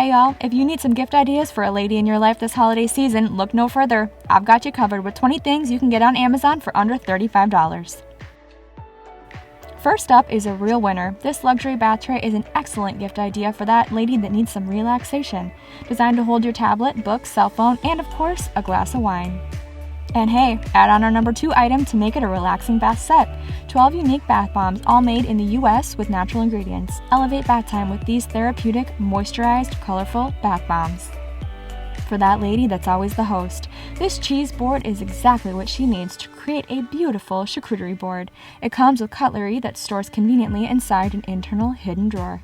Hey y'all, if you need some gift ideas for a lady in your life this holiday season, look no further. I've got you covered with 20 things you can get on Amazon for under $35. First up is a real winner. This luxury bath tray is an excellent gift idea for that lady that needs some relaxation. Designed to hold your tablet, book, cell phone, and of course, a glass of wine. And hey, add on our number 2 item to make it a relaxing bath set. 12 unique bath bombs, all made in the US with natural ingredients. Elevate bath time with these therapeutic, moisturized, colorful bath bombs. For that lady that's always the host, this cheese board is exactly what she needs to create a beautiful charcuterie board. It comes with cutlery that stores conveniently inside an internal hidden drawer.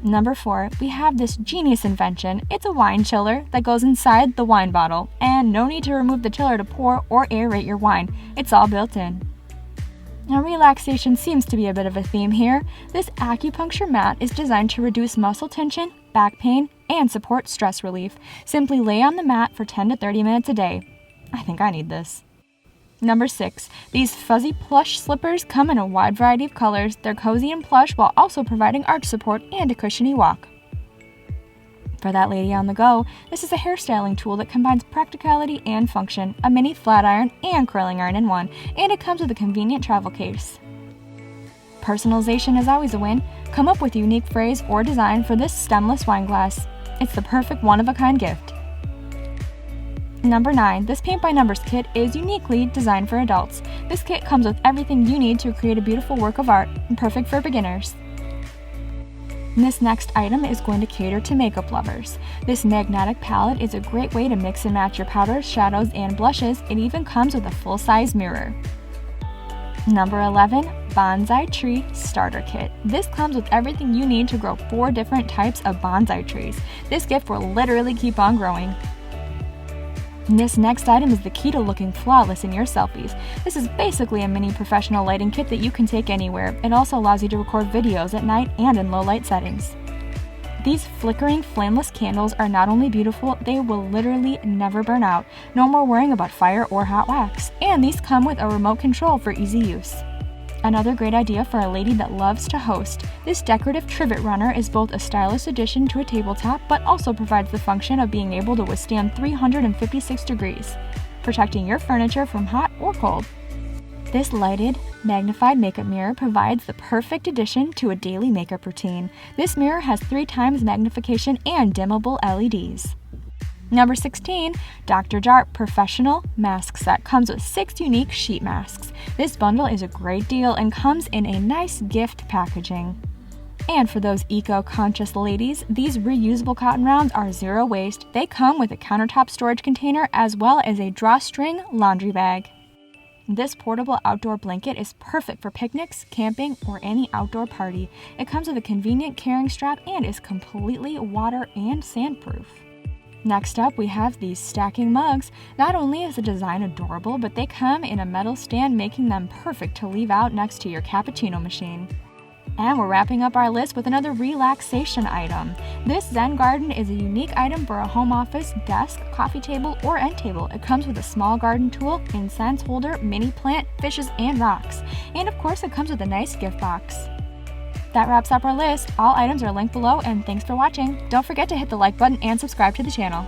Number 4, we have this genius invention. It's a wine chiller that goes inside the wine bottle, and no need to remove the chiller to pour or aerate your wine. It's all built in. Now, relaxation seems to be a bit of a theme here. This acupuncture mat is designed to reduce muscle tension, back pain, and support stress relief. Simply lay on the mat for 10 to 30 minutes a day. I think I need this. Number 6, these fuzzy plush slippers come in a wide variety of colors. They're cozy and plush while also providing arch support and a cushiony walk. For that lady on the go, this is a hairstyling tool that combines practicality and function, a mini flat iron and curling iron in one, and it comes with a convenient travel case. Personalization is always a win. Come up with a unique phrase or design for this stemless wine glass. It's the perfect one-of-a-kind gift. Number 9, this Paint by Numbers kit is uniquely designed for adults. This kit comes with everything you need to create a beautiful work of art, and perfect for beginners. This next item is going to cater to makeup lovers. This magnetic palette is a great way to mix and match your powders, shadows, and blushes. It even comes with a full-size mirror. Number 11, Bonsai Tree Starter Kit. This comes with everything you need to grow 4 different types of bonsai trees. This gift will literally keep on growing. This next item is the key to looking flawless in your selfies. This is basically a mini professional lighting kit that you can take anywhere. It also allows you to record videos at night and in low light settings. These flickering flameless candles are not only beautiful, they will literally never burn out. No more worrying about fire or hot wax. And these come with a remote control for easy use. Another great idea for a lady that loves to host. This decorative trivet runner is both a stylish addition to a tabletop, but also provides the function of being able to withstand 356 degrees, protecting your furniture from hot or cold. This lighted, magnified makeup mirror provides the perfect addition to a daily makeup routine. This mirror has 3 times magnification and dimmable LEDs. Number 16, Dr. Jart Professional Mask Set comes with 6 unique sheet masks. This bundle is a great deal and comes in a nice gift packaging. And for those eco-conscious ladies, these reusable cotton rounds are zero waste. They come with a countertop storage container as well as a drawstring laundry bag. This portable outdoor blanket is perfect for picnics, camping, or any outdoor party. It comes with a convenient carrying strap and is completely water and sandproof. Next up, we have these stacking mugs. Not only is the design adorable, but they come in a metal stand, making them perfect to leave out next to your cappuccino machine. And we're wrapping up our list with another relaxation item. This Zen Garden is a unique item for a home office, desk, coffee table, or end table. It comes with a small garden tool, incense holder, mini plant, fishes, and rocks. And of course, it comes with a nice gift box. That wraps up our list. All items are linked below, and thanks for watching. Don't forget to hit the like button and subscribe to the channel.